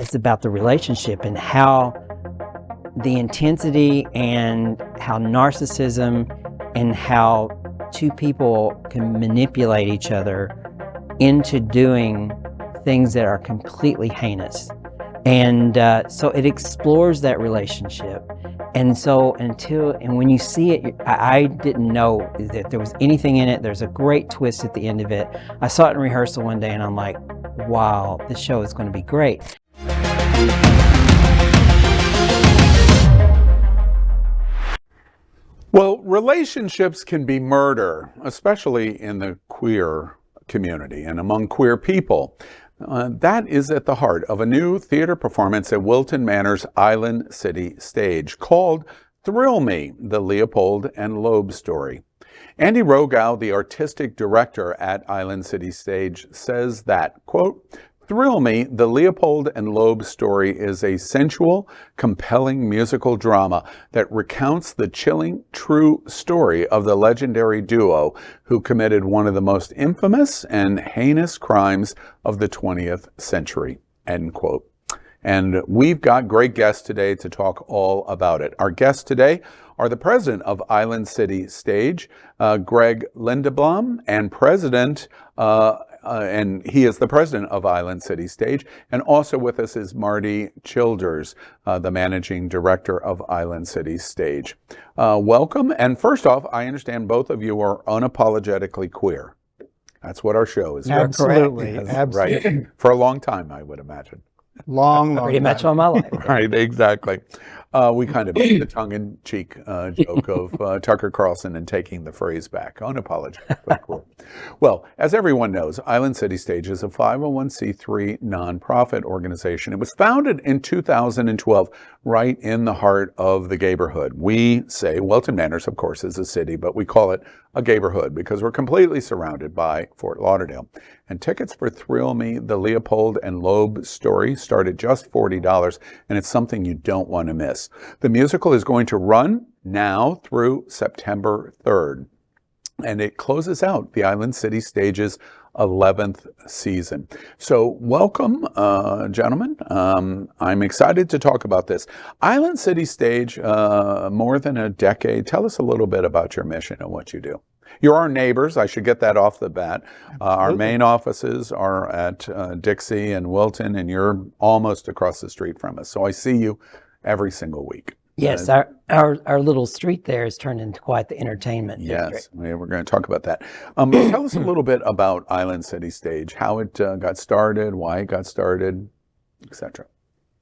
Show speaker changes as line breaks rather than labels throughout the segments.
it's about the relationship and how the intensity and how narcissism and how two people can manipulate each other into doing things that are completely heinous. And so it explores that relationship. And so when you see it, I didn't know that there was anything in it. There's a great twist at the end of it. I saw it in rehearsal one day and I'm like, wow, this show is going to be great.
Well, relationships can be murder, especially in the queer community and among queer people. That is at the heart of a new theater performance at Wilton Manor's Island City Stage called Thrill Me, the Leopold and Loeb Story. Andy Rogow, the artistic director at Island City Stage, says that, quote, "Thrill Me, the Leopold and Loeb Story is a sensual, compelling musical drama that recounts the chilling, true story of the legendary duo who committed one of the most infamous and heinous crimes of the 20th century," end quote. And we've got great guests today to talk all about it. Our guests today are the president of Island City Stage, Greg Lindeblom, and he is the president of Island City Stage. And also with us is Marty Childers, the managing director of Island City Stage. Welcome. And first off, I understand both of you are unapologetically queer. That's what our show is.
Absolutely. Absolutely.
Right. For a long time, I would imagine.
Long
Pretty
time.
much all my life.
Right, exactly. We kind of made the tongue-in-cheek joke of Tucker Carlson and taking the phrase back. Unapologetically queer. Well, as everyone knows, Island City Stage is a 501c3 nonprofit organization. It was founded in 2012, right in the heart of the gayborhood. We say Wilton Manors, of course, is a city, but we call it a gayborhood because we're completely surrounded by Fort Lauderdale. And tickets for Thrill Me, the Leopold and Loeb Story start at just $40, and it's something you don't want to miss. The musical is going to run now through September 3rd, and it closes out the Island City Stage's 11th season. So welcome, gentlemen. I'm excited to talk about this. Island City Stage, more than a decade. Tell us a little bit about your mission and what you do. You're our neighbors. I should get that off the bat. Our main offices are at Dixie and Wilton, and you're almost across the street from us. So I see you every single week.
Yes, our little street there has turned into quite the entertainment district.
Yes, we're going to talk about that. Tell us a little bit about Island City Stage, how it got started, why it got started, etc.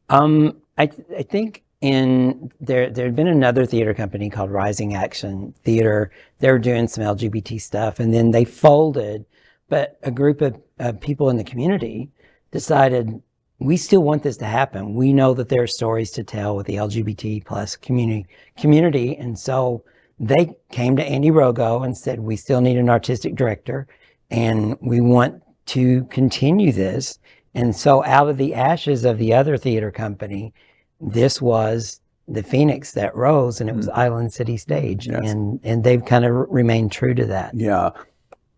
I think there had been another theater company called Rising Action Theater. They were doing some LGBT stuff, and then they folded. But a group of people in the community decided, we still want this to happen. We know that there are stories to tell with the LGBT plus community. And so they came to Andy Rogow and said, we still need an artistic director and we want to continue this. And so out of the ashes of the other theater company, this was the phoenix that rose, and it was Island City Stage. Yes. And they've kind of remained true to that.
Yeah.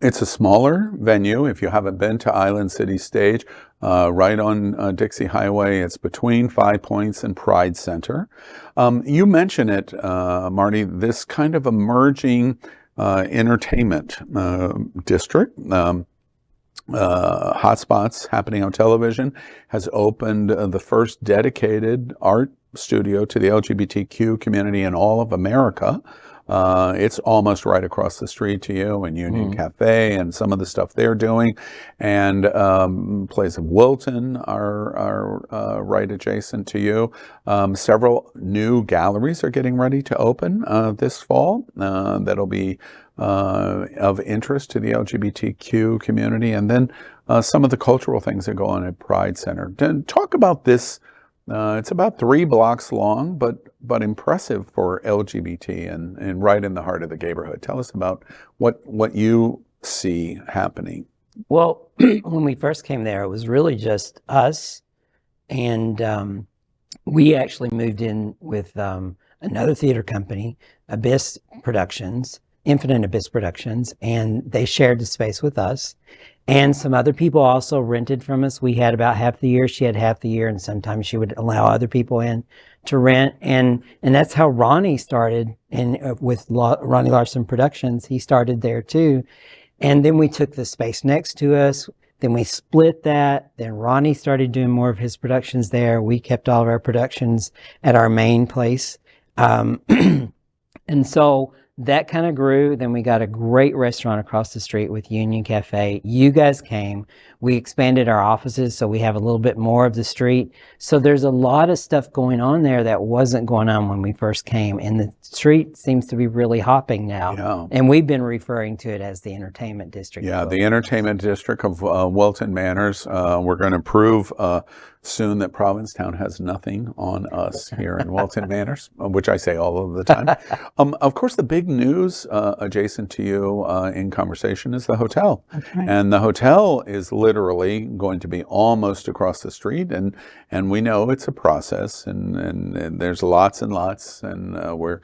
It's a smaller venue. If you haven't been to Island City Stage, right on Dixie Highway, it's between Five Points and Pride Center. You mentioned it, Marty, this kind of emerging entertainment district. Hotspots happening on television has opened the first dedicated art studio to the LGBTQ community in all of America. It's almost right across the street to you in Union Cafe and some of the stuff they're doing. And plays of Wilton are right adjacent to you. Several new galleries are getting ready to open this fall. That'll be of interest to the LGBTQ community. And then some of the cultural things that go on at Pride Center. Talk about this. It's about 3 blocks long, but impressive for LGBT and right in the heart of the gayborhood. Tell us about what you see happening.
Well, when we first came there, it was really just us, and we actually moved in with another theater company, Abyss Productions, Infinite Abyss Productions, and they shared the space with us. And some other people also rented from us. We had about half the year. She had half the year, and sometimes she would allow other people in to rent. And that's how Ronnie started with Ronnie Larson Productions. He started there too. And then we took the space next to us. Then we split that. Then Ronnie started doing more of his productions there. We kept all of our productions at our main place. And so that kind of grew. Then we got a great restaurant across the street with Union Cafe. You guys came. We expanded our offices, so we have a little bit more of the street. So there's a lot of stuff going on there that wasn't going on when we first came. And the street seems to be really hopping now.
Yeah.
And we've been referring to it as the entertainment district.
Yeah, the entertainment district of Wilton Manors. We're going to prove soon that Provincetown has nothing on us here in Wilton Manors, which I say all of the time. Of course, the big news adjacent to you in conversation is the hotel.
Right.
And the hotel is literally going to be almost across the street. And we know it's a process, and there's lots and lots, and we're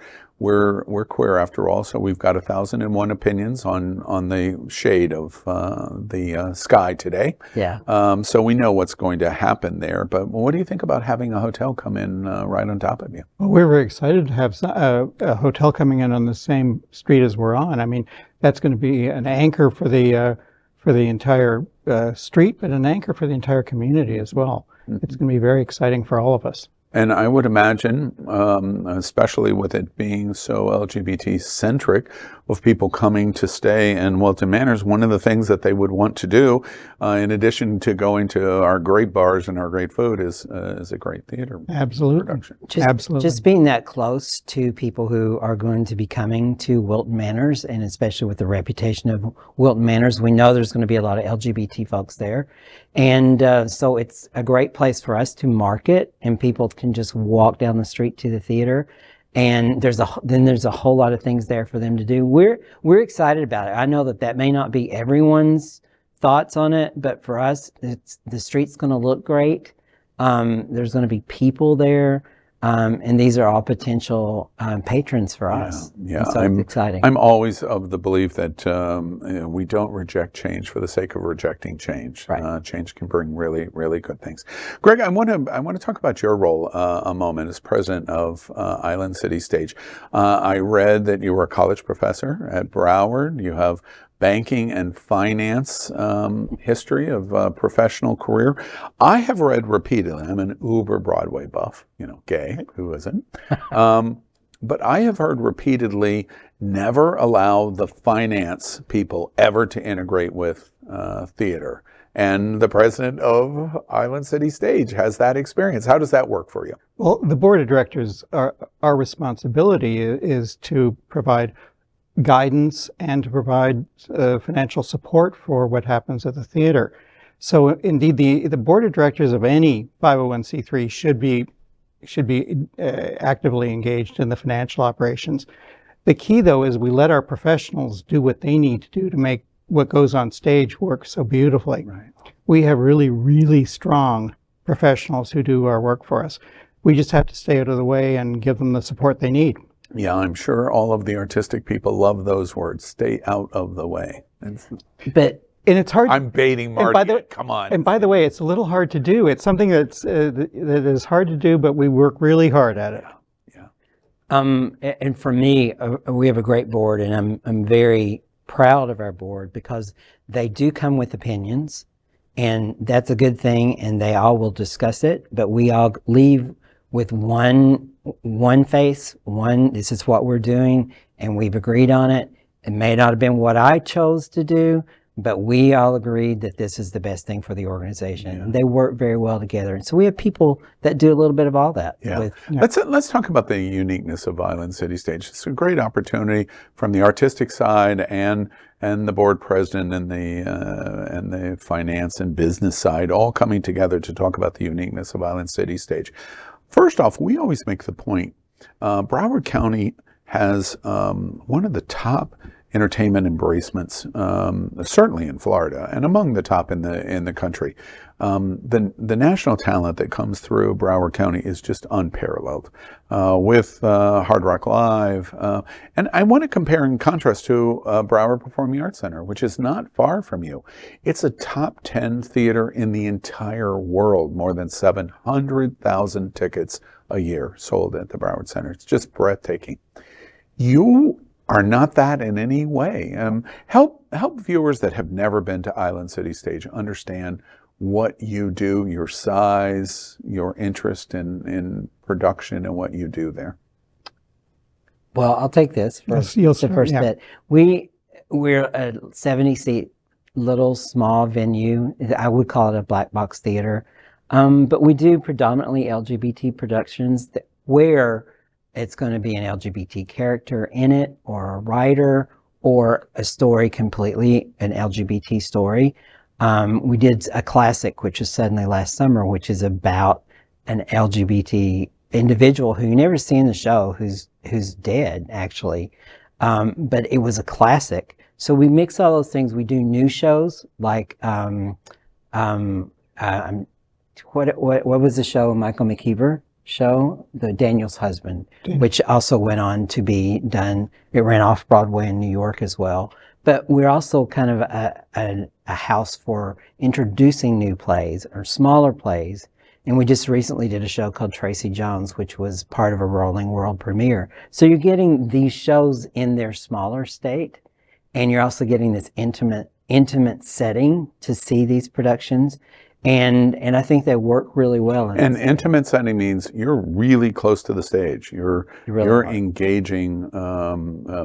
queer after all, so we've got 1,001 opinions on the shade of the sky today.
Yeah.
So we know what's going to happen there. But what do you think about having a hotel come in right on top of you?
Well, we're very excited to have a hotel coming in on the same street as we're on. I mean, that's going to be an anchor for the entire street, but an anchor for the entire community as well. Mm-hmm. It's going to be very exciting for all of us.
And I would imagine, especially with it being so LGBT-centric, of people coming to stay in Wilton Manors, one of the things that they would want to do, in addition to going to our great bars and our great food, is a great theater production.
Absolutely.
Just being that close to people who are going to be coming to Wilton Manors, and especially with the reputation of Wilton Manors, we know there's going to be a lot of LGBT folks there. And so it's a great place for us to market, and people can just walk down the street to the theater. And there's a whole lot of things there for them to do. We're excited about it. I know that may not be everyone's thoughts on it, but for us, the street's going to look great. There's going to be people there. And these are all potential patrons for us.
Yeah,
so it's exciting.
I'm always of the belief that we don't reject change for the sake of rejecting change.
Right.
Change can bring really, really good things. Greg, I want to talk about your role a moment as president of Island City Stage. I read that you were a college professor at Broward. You have banking and finance history of professional career. I have read repeatedly, I'm an uber Broadway buff, gay, who isn't? But I have heard repeatedly, never allow the finance people ever to integrate with theater. And the president of Island City Stage has that experience. How does that work for you?
Well, the board of directors, our responsibility is to provide guidance and to provide financial support for what happens at the theater. So indeed, the board of directors of any 501c3 should be actively engaged in the financial operations. The key, though, is we let our professionals do what they need to do to make what goes on stage work so beautifully.
Right.
We have really, really strong professionals who do our work for us. We just have to stay out of the way and give them the support they need.
Yeah, I'm sure all of the artistic people love those words. Stay out of the way.
And it's hard.
I'm baiting Marty. Come on.
And by the way, it's a little hard to do. It's something that is hard to do, but we work really hard at it.
Yeah.
And for me, we have a great board, and I'm very proud of our board because they do come with opinions, and that's a good thing. And they all will discuss it, but we all leave with one face, this is what we're doing, and we've agreed on it. It may not have been what I chose to do, but we all agreed that this is the best thing for the organization.
Yeah.
And they work very well together. And so we have people that do a little bit of all that.
Yeah. Let's talk about the uniqueness of Island City Stage. It's a great opportunity from the artistic side and the board president and the finance and business side all coming together to talk about the uniqueness of Island City Stage. First off, we always make the point, Broward County has one of the top entertainment embracements, certainly in Florida and among the top in the country. The national talent that comes through Broward County is just unparalleled with Hard Rock Live. And I want to compare and contrast to Broward Performing Arts Center, which is not far from you. It's a top 10 theater in the entire world, more than 700,000 tickets a year sold at the Broward Center. It's just breathtaking. You are not that in any way. Help viewers that have never been to Island City Stage understand what you do, your size, your interest in production and what you do there.
Well, I'll take this first.
You'll
The first bit. We're a 70-seat little small venue. I would call it a black box theater. But we do predominantly LGBT productions where it's going to be an LGBT character in it, or a writer, or a story completely an LGBT story. We did a classic, which was Suddenly Last Summer, which is about an LGBT individual who you never see in the show, who's dead actually. But it was a classic. So we mix all those things. We do new shows like what was the show, Michael McKeever show, The Daniel's Husband, which also went on to be done. It ran off Broadway in New York as well. But we're also kind of a house for introducing new plays or smaller plays. And we just recently did a show called Tracy Jones, which was part of a rolling world premiere. So you're getting these shows in their smaller state, and you're also getting this intimate setting to see these productions. And I think they work really well.
And intimate setting means you're really close to the stage. You're engaging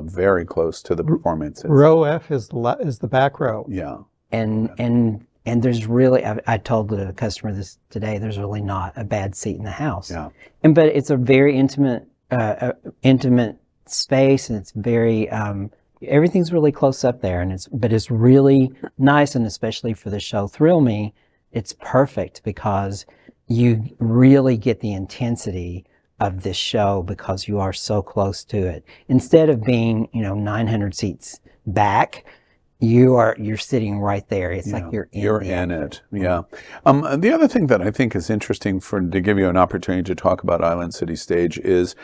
very close to the performances.
Row F is the back row.
Yeah.
And there's really, I told the customer this today, there's really not a bad seat in the house.
Yeah.
But it's a very intimate space, and it's very, everything's really close up there, but it's really nice, and especially for the show Thrill Me, it's perfect because you really get the intensity of this show because you are so close to it. Instead of being, 900 seats back, you're sitting right there. It's like you're in
it. Yeah. The other thing that I think is interesting to give you an opportunity to talk about Island City Stage is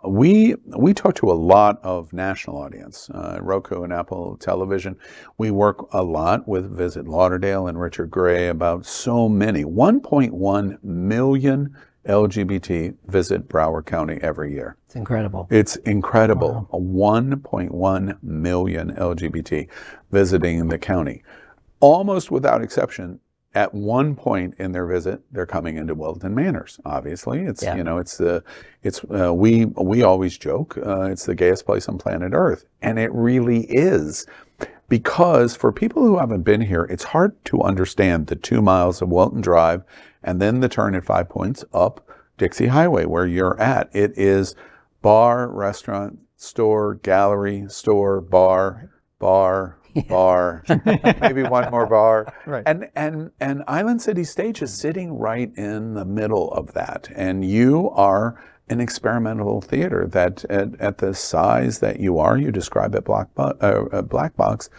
we talk to a lot of national audience, Roku and Apple Television. We work a lot with Visit Lauderdale and Richard Gray about so many, 1.1 million LGBT visit Broward County every year.
It's incredible.
It's incredible.
Wow.
1.1 million LGBT visiting the county. Almost without exception, at one point in their visit, they're coming into Wilton Manors. Obviously, we always joke it's the gayest place on planet Earth, and it really is. Because for people who haven't been here, it's hard to understand the 2 miles of Wilton Drive and then the turn at 5 Points up Dixie Highway where you're at. It is bar, restaurant, store, gallery, store, bar, maybe one more bar.
Right.
And Island City Stage is sitting right in the middle of that. And you are an experimental theater that at the size that you are, you describe it black box,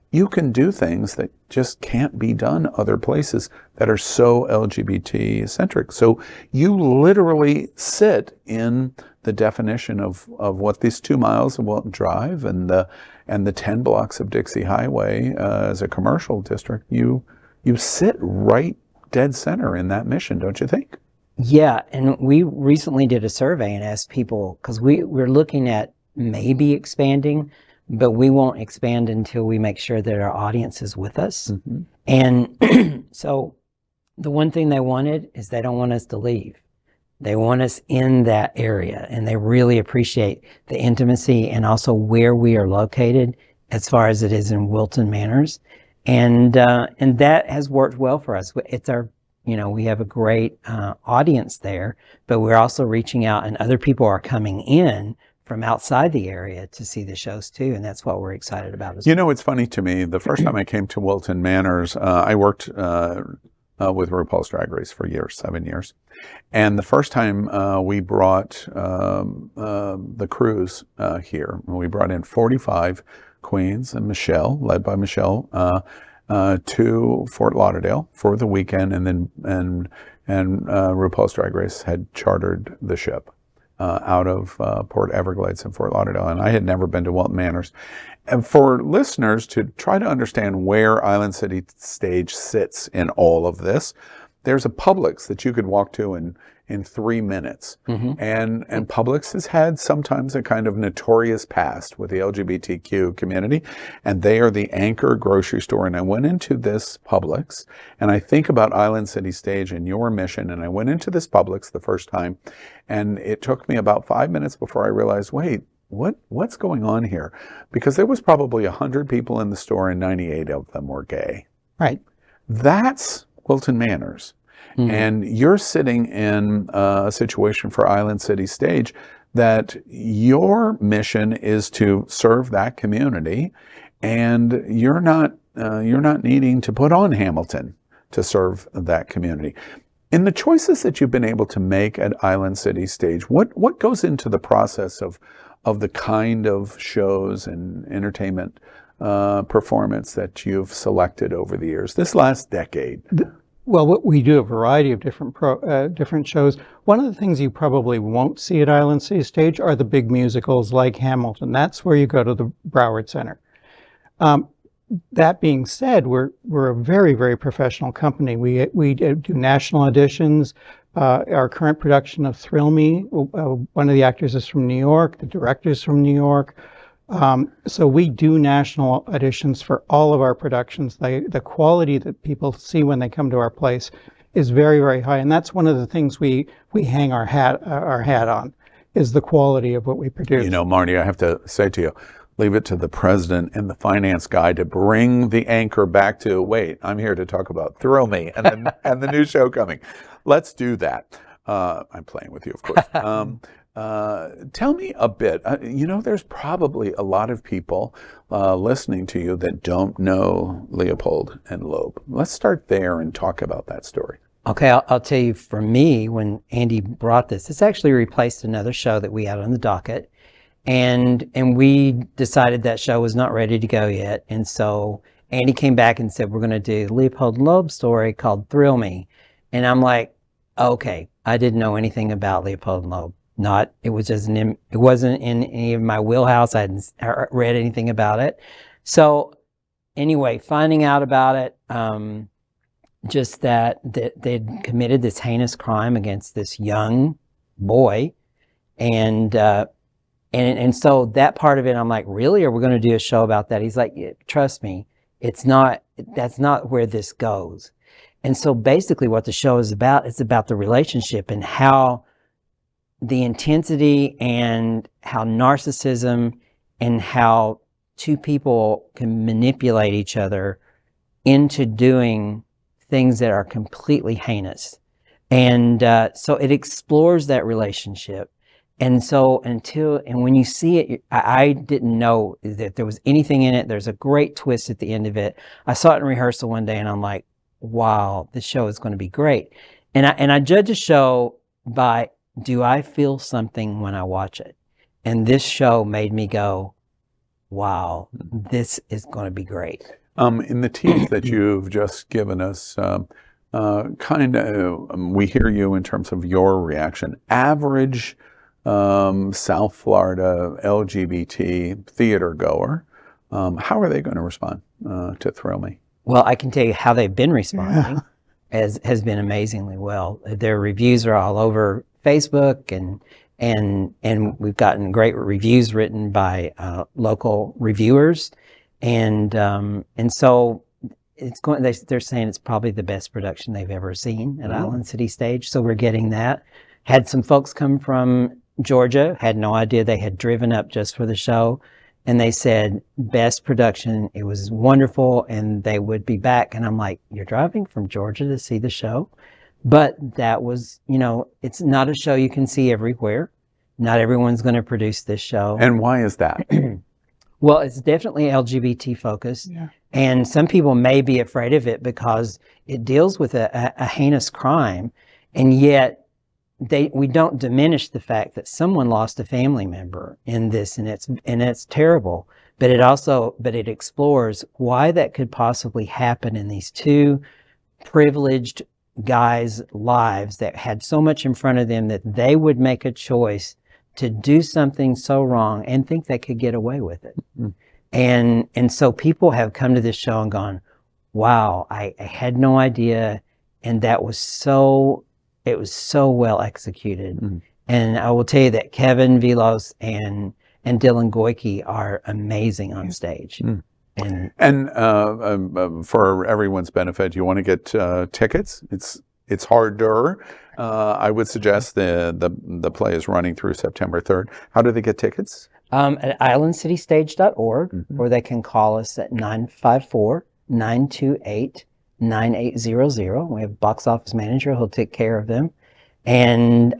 you can do things that just can't be done other places that are so LGBT centric. So you literally sit in the definition of what these 2 miles of Wilton Drive and the 10 blocks of Dixie Highway as a commercial district. You sit right dead center in that mission, don't you think?
Yeah, and we recently did a survey and asked people, because we're looking at maybe expanding, but we won't expand until we make sure that our audience is with us. Mm-hmm. And so the one thing they wanted is they don't want us to leave. They want us in that area, and they really appreciate the intimacy and also where we are located as far as it is in Wilton Manors. And that has worked well for us. It's our we have a great audience there, but we're also reaching out, and other people are coming in from outside the area to see the shows too, and that's what we're excited about as well.
It's funny to me, the first time I came to Wilton Manors, I worked with RuPaul's Drag Race for 7 years. And the first time we brought the crews here, we brought in 45 Queens, and Michelle, led by Michelle, to Fort Lauderdale for the weekend, and then RuPaul's Drag Race had chartered the ship out of Port Everglades and Fort Lauderdale, and I had never been to Walton Manors. And for listeners to try to understand where Island City Stage sits in all of this, there's a Publix that you could walk to in 3 minutes. And Publix has had sometimes a kind of notorious past with the LGBTQ community, and they are the anchor grocery store. And I went into this Publix, and I think about Island City Stage and your mission, and I went into this Publix the first time, and it took me about 5 minutes before I realized, wait, what's going on here? Because there was probably 100 people in the store, and 98 of them were gay.
Right.
That's Wilton Manors. And you're sitting in a situation for Island City Stage that your mission is to serve that community, and you're not needing to put on Hamilton to serve that community. In the choices that you've been able to make at Island City Stage, what goes into the process of the kind of shows and entertainment performance that you've selected over the years, this last decade?
Well, we do a variety of different shows. One of the things you probably won't see at Island City Stage are the big musicals like Hamilton. That's where you go to the Broward Center. That being said, we're a very, very professional company. We do national auditions. Our current production of Thrill Me, one of the actors is from New York, the director's from New York. So we do national auditions for all of our productions. The quality that people see when they come to our place is very, very high, and that's one of the things we hang our hat on, is the quality of what we produce.
You know, Marty, I have to say to you, leave it to the president and the finance guy to bring the anchor back to, wait, I'm here to talk about Thrill Me and the new show coming. Let's do that. I'm playing with you, of course. Tell me a bit, there's probably a lot of people listening to you that don't know Leopold and Loeb. Let's start there and talk about that story.
Okay, I'll tell you, for me, when Andy brought this actually replaced another show that we had on the docket. And we decided that show was not ready to go yet. And so Andy came back and said, we're going to do Leopold and Loeb Story called Thrill Me. And I'm like, okay, I didn't know anything about Leopold and Loeb. It wasn't in any of my wheelhouse. I hadn't read anything about it. So anyway, finding out about it, just that they'd committed this heinous crime against this young boy. And so that part of it, I'm like, really? Are we going to do a show about that? He's like, yeah, trust me, that's not where this goes. And so basically what the show is about, it's about the relationship and how the intensity and how narcissism and how two people can manipulate each other into doing things that are completely heinous. And so it explores that relationship. And so when you see it, I didn't know that there was anything in it. There's a great twist at the end of it. I saw it in rehearsal one day and I'm like, wow, this show is going to be great. And I judge a show by, do I feel something when I watch it? And this show made me go, wow, this is going to be great.
In the tease that you've just given us, we hear you in terms of your reaction. Average South Florida LGBT theater goer, how are they going to respond to Thrill Me?
Well, I can tell you how they've been responding. Has been amazingly well. Their reviews are all over Facebook, and we've gotten great reviews written by local reviewers, and so it's going. They're saying it's probably the best production they've ever seen at Island City Stage. So we're getting that. Had some folks come from Georgia, had no idea, they had driven up just for the show, and they said, best production, it was wonderful, and they would be back. And I'm like, you're driving from Georgia to see the show? But that was, it's not a show you can see everywhere. Not everyone's going to produce this show.
And why is that?
Well, it's definitely LGBT focused. Yeah. And some people may be afraid of it because it deals with a heinous crime, and yet we don't diminish the fact that someone lost a family member in this, and it's terrible. but it explores why that could possibly happen in these two privileged guys' lives that had so much in front of them that they would make a choice to do something so wrong and think they could get away with it. And so people have come to this show and gone, wow, I had no idea. And it was so well executed. And I will tell you that Kevin Velos and Dylan Goyke are amazing on stage. And
for everyone's benefit, you want to get tickets. It's harder. I would suggest the play is running through September 3rd. How do they get tickets?
At islandcitystage.org, or they can call us at 954-928-9800. We have a box office manager who'll take care of them. And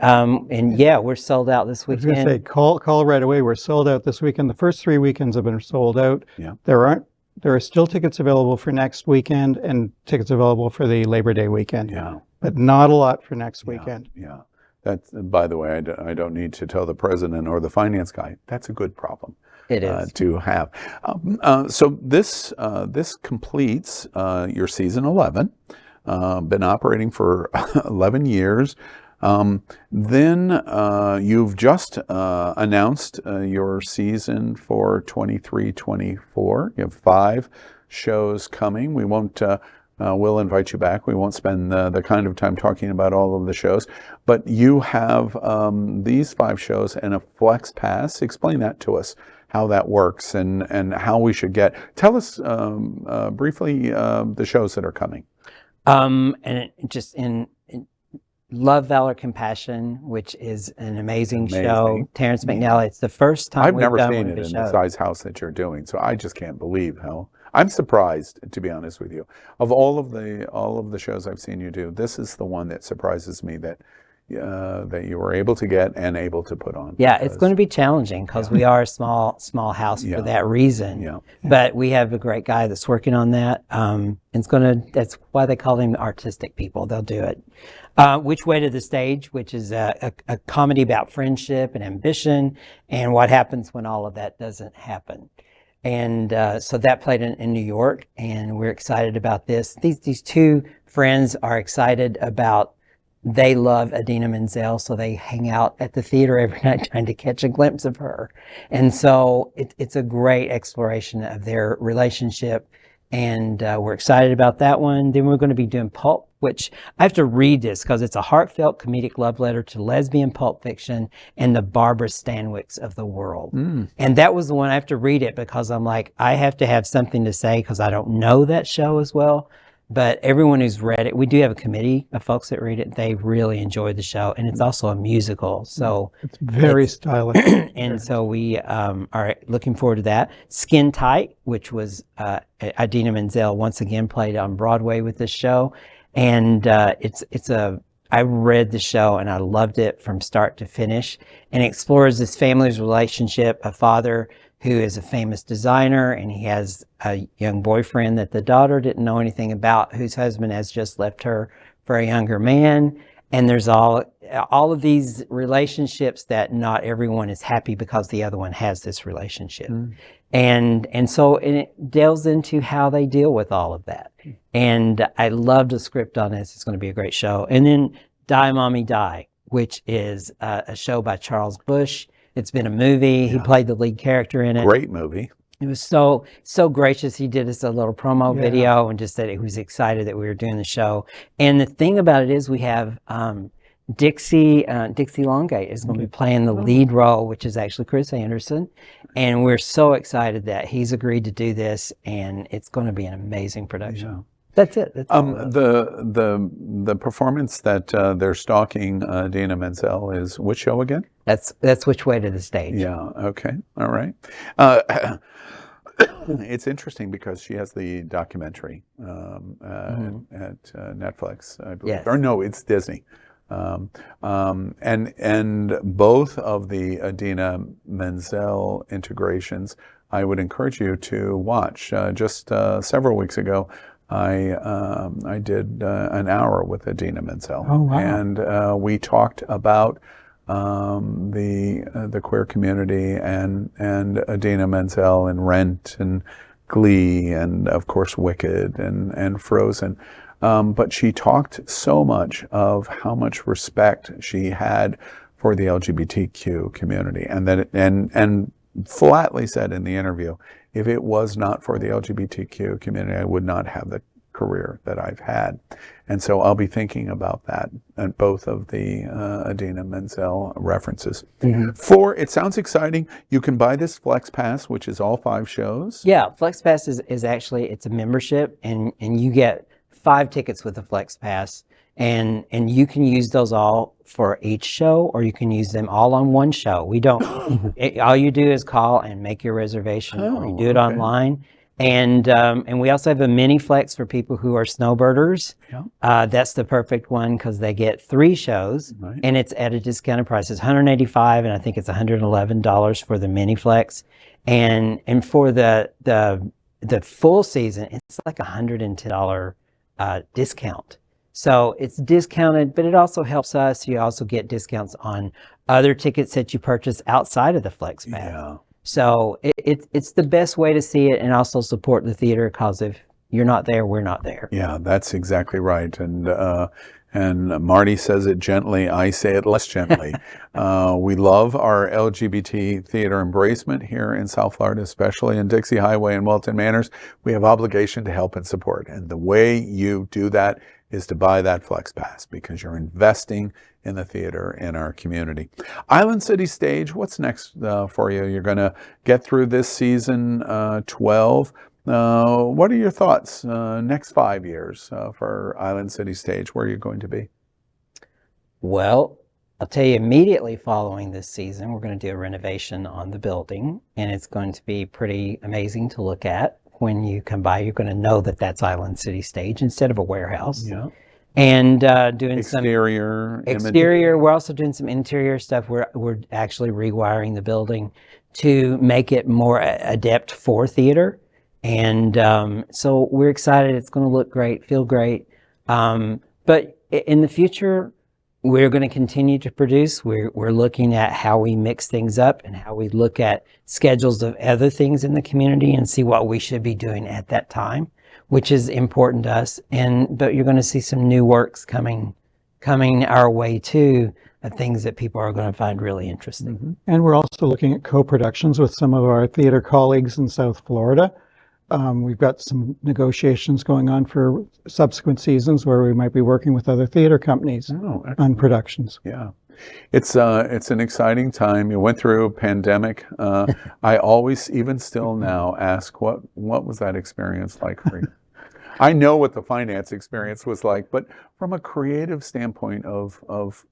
yeah, we're sold out this weekend.
I was going to say, call right away. We're sold out this weekend. The first 3 weekends have been sold out.
Yeah.
There are still tickets available for next weekend and tickets available for the Labor Day weekend.
Yeah.
But not a lot for next weekend.
Yeah. That's, by the way, I don't need to tell the president or the finance guy. That's a good problem.
It is.
To have. So this completes your season 11. Been operating for 11 years. Then you've just announced your season for 23-24. You have 5 shows coming. We won't. We'll invite you back. We won't spend the kind of time talking about all of the shows, but you have these 5 shows and a flex pass. Explain that to us, how that works and how we should get. Tell us briefly the shows that are coming.
And just in Love, Valor, Compassion, which is an amazing show. Terrence McNally. It's the first time
I've
we've
never
done
seen
one
it
of
in
the
the size house that you're doing, so I just can't believe how. I'm surprised, to be honest with you. Of all of the shows I've seen you do, this is the one that surprises me that you were able to get and able to put on.
Yeah, it's going to be challenging because we are a small house for that reason.
Yeah.
But we have a great guy that's working on that. That's why they call them artistic people. They'll do it. Which Way to the Stage, which is a comedy about friendship and ambition and what happens when all of that doesn't happen. And so that played in New York, and we're excited about this. These 2 friends are excited about. They love Idina Menzel, so they hang out at the theater every night trying to catch a glimpse of her. And so it's a great exploration of their relationship, and we're excited about that one. Then we're going to be doing Pulp, which I have to read this because it's a heartfelt comedic love letter to lesbian pulp fiction and the Barbara Stanwicks of the world. And that was the one I have to read it because I'm like, I have to have something to say because I don't know that show as well. But everyone who's read it, we do have a committee of folks that read it. They really enjoyed the show, and it's also a musical, so
it's very stylish.
And so we are looking forward to that. Skin Tight, which was Idina Menzel once again played on Broadway with this show, and I read the show and I loved it from start to finish, and it explores this family's relationship, a father who is a famous designer, and he has a young boyfriend that the daughter didn't know anything about, whose husband has just left her for a younger man. And there's all of these relationships that not everyone is happy because the other one has this relationship. And so it delves into how they deal with all of that. And I loved the script on this. It's going to be a great show. And then Die Mommy Die, which is a show by Charles Busch. It's been a movie. He played the lead character in it.
Great movie.
It was so gracious. He did us a little promo video and just said he was excited that we were doing the show. And the thing about it is we have Dixie Longate is going to be playing the lead role, which is actually Chris Anderson. And we're so excited that he's agreed to do this, and it's going to be an amazing production.
Yeah.
That's it. That's
the performance that they're stalking Idina Menzel is which show again?
That's Which Way to the Stage.
Yeah. Okay. All right. It's interesting because she has the documentary at Netflix, I believe.
Yes.
Or no, it's Disney. And both of the Idina Menzel integrations, I would encourage you to watch. Just several weeks ago, I did an hour with Idina Menzel,
Oh, wow.
and we talked about the queer community, and Idina Menzel in Rent and Glee, and of course Wicked and Frozen. But she talked so much of how much respect she had for the LGBTQ community, and that and flatly said in the interview, if it was not for the LGBTQ community, I would not have the career that I've had. And so I'll be thinking about that and both of the Idina Menzel references. It sounds exciting. You can buy this Flex Pass, which is all 5 shows.
Yeah, Flex Pass is actually, it's a membership, and you get 5 tickets with the Flex Pass, and you can use those all for each show, or you can use them all on one show. We don't, all you do is call and make your reservation, or you do it online. And we also have a mini Flex for people who are snowbirders. That's the perfect one because they get 3 shows, and it's at a discounted price. It's $185, and I think it's $111 for the mini Flex. And for the full season, it's like $110 discount. So it's discounted, but it also helps us. You also get discounts on other tickets that you purchase outside of the Flex Pass.
Yeah.
So it's the best way to see it, and also support the theater, because if you're not there, we're not there.
Yeah, that's exactly right. And Marty says it gently, I say it less gently. We love our LGBT theater embracement here in South Florida, especially in Dixie Highway and Wilton Manors. We have obligation to help and support. And the way you do that is to buy that Flex Pass, because you're investing in the theater in our community. Island City Stage, what's next for you? You're going to get through this season 12. What are your thoughts next 5 years for Island City Stage? Where are you going to be?
Well, I'll tell you, immediately following this season, we're going to do a renovation on the building, and it's going to be pretty amazing to look at. When you come by, you're going to know that that's Island City Stage instead of a warehouse.
Yeah.
And doing
exterior.
We're also doing some interior stuff. We're actually rewiring the building to make it more adept for theater. And so we're excited. It's going to look great, feel great. But in the future, we're going to continue to produce. We're looking at how we mix things up and how we look at schedules of other things in the community and see what we should be doing at that time, which is important to us. But you're going to see some new works coming our way too, of things that people are going to find really interesting.
And we're also looking at co-productions with some of our theater colleagues in South Florida. We've got some negotiations going on for subsequent seasons where we might be working with other theater companies on productions.
Yeah. It's an exciting time. You went through a pandemic. I always, even still now, ask what was that experience like for you? I know what the finance experience was like, but from a creative standpoint of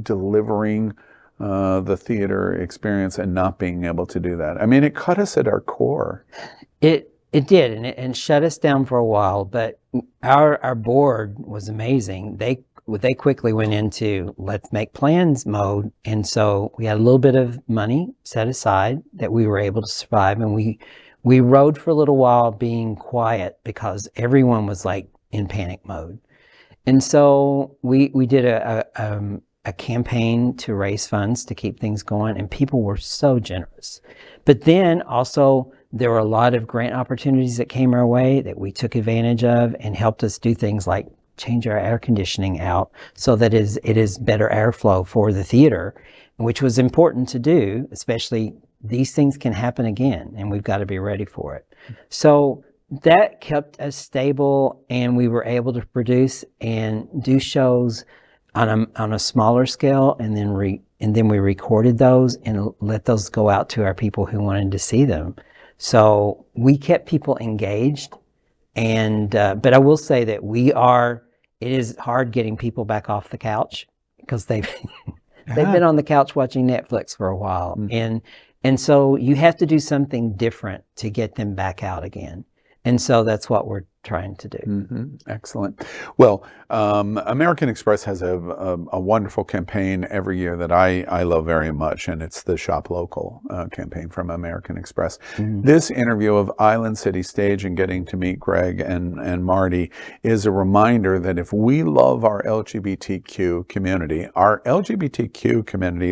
delivering the theater experience and not being able to do that. I mean, it cut us at our core.
It did, and shut us down for a while, but our board was amazing. They quickly went into let's make plans mode, and so we had a little bit of money set aside that we were able to survive, and we rode for a little while being quiet because everyone was like in panic mode. And so we did a campaign to raise funds to keep things going, and people were so generous. But then also there were a lot of grant opportunities that came our way that we took advantage of and helped us do things like change our air conditioning out so that it is better airflow for the theater, which was important to do, especially these things can happen again, and we've got to be ready for it. So that kept us stable, and we were able to produce and do shows on a smaller scale, and then we recorded those and let those go out to our people who wanted to see them. So we kept people engaged, and but I will say that it is hard getting people back off the couch because they've been on the couch watching Netflix for a while, and so you have to do something different to get them back out again. And so that's what we're trying to do.
Excellent. Well, American Express has a wonderful campaign every year that I love very much, and it's the Shop Local campaign from American Express. This interview of Island City Stage and getting to meet Greg and Marty is a reminder that if we love our LGBTQ community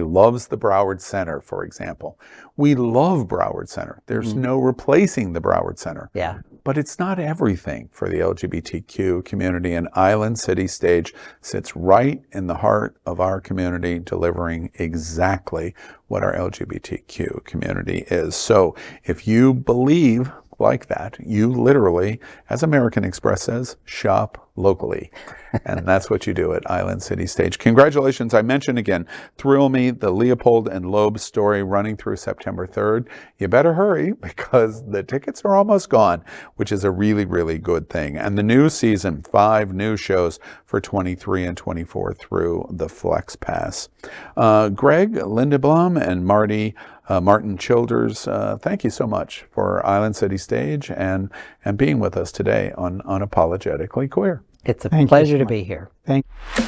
loves the Broward Center, for example. We love Broward Center. There's no replacing the Broward Center.
Yeah.
But it's not everything for the LGBTQ community, and Island City Stage sits right in the heart of our community, delivering exactly what our LGBTQ community is. So if you believe like that, you literally, as American Express says, shop locally. And that's what you do at Island City Stage. Congratulations. I mentioned again, Thrill Me, the Leopold and Loeb Story, running through September 3rd. You better hurry because the tickets are almost gone, which is a really, really good thing. And the new season, 5 new shows for 23 and 24 through the Flex Pass. Greg Lindeblom and Martin Childers, thank you so much for Island City Stage and being with us today on Unapologetically Queer.
It's a pleasure to be here.
Thank you.